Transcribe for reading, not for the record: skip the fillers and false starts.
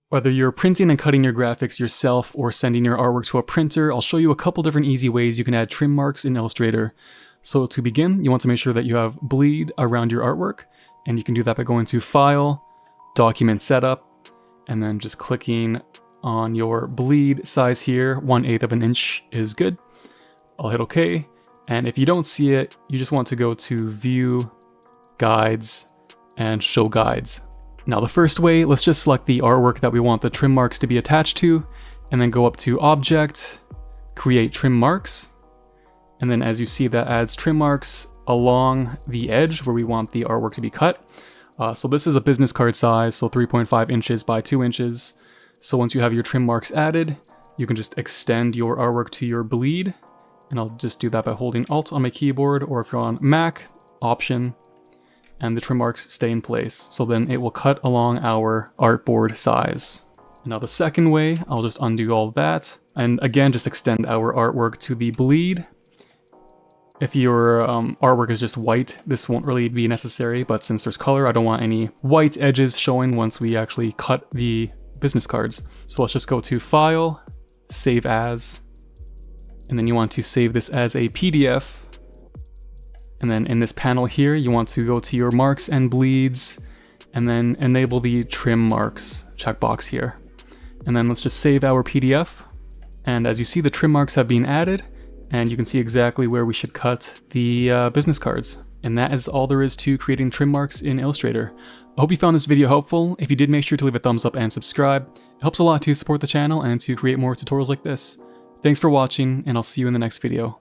Whether you're printing and cutting your graphics yourself or sending your artwork to a printer, I'll show you a couple different easy ways you can add trim marks in Illustrator. So to begin, you want to make sure that you have bleed around your artwork, and you can do that by going to File, Document Setup, and then just clicking on your bleed size here. 1/8 of an inch is good. I'll hit OK, and if you don't see it, you just want to go to View, Guides, and Show Guides. Now the first way, let's just select the artwork that we want the trim marks to be attached to, and then go up to Object, Create Trim Marks, and then as you see that adds trim marks along the edge where we want the artwork to be cut. So this is a business card size, so 3.5 inches by 2 inches. So once you have your trim marks added, you can just extend your artwork to your bleed, and I'll just do that by holding Alt on my keyboard, or if you're on Mac, Option, and the trim marks stay in place. So then it will cut along our artboard size. Now the second way, I'll just undo all that, and again just extend our artwork to the bleed. If your artwork is just white, this won't really be necessary, but since there's color, I don't want any white edges showing once we actually cut the business cards. So let's just go to File, Save As, and then you want to save this as a PDF. And then in this panel here, you want to go to your marks and bleeds, and then enable the trim marks checkbox here. And then let's just save our PDF. And as you see, the trim marks have been added, and you can see exactly where we should cut the business cards. And that is all there is to creating trim marks in Illustrator. I hope you found this video helpful. If you did, make sure to leave a thumbs up and subscribe. It helps a lot to support the channel and to create more tutorials like this. Thanks for watching, and I'll see you in the next video.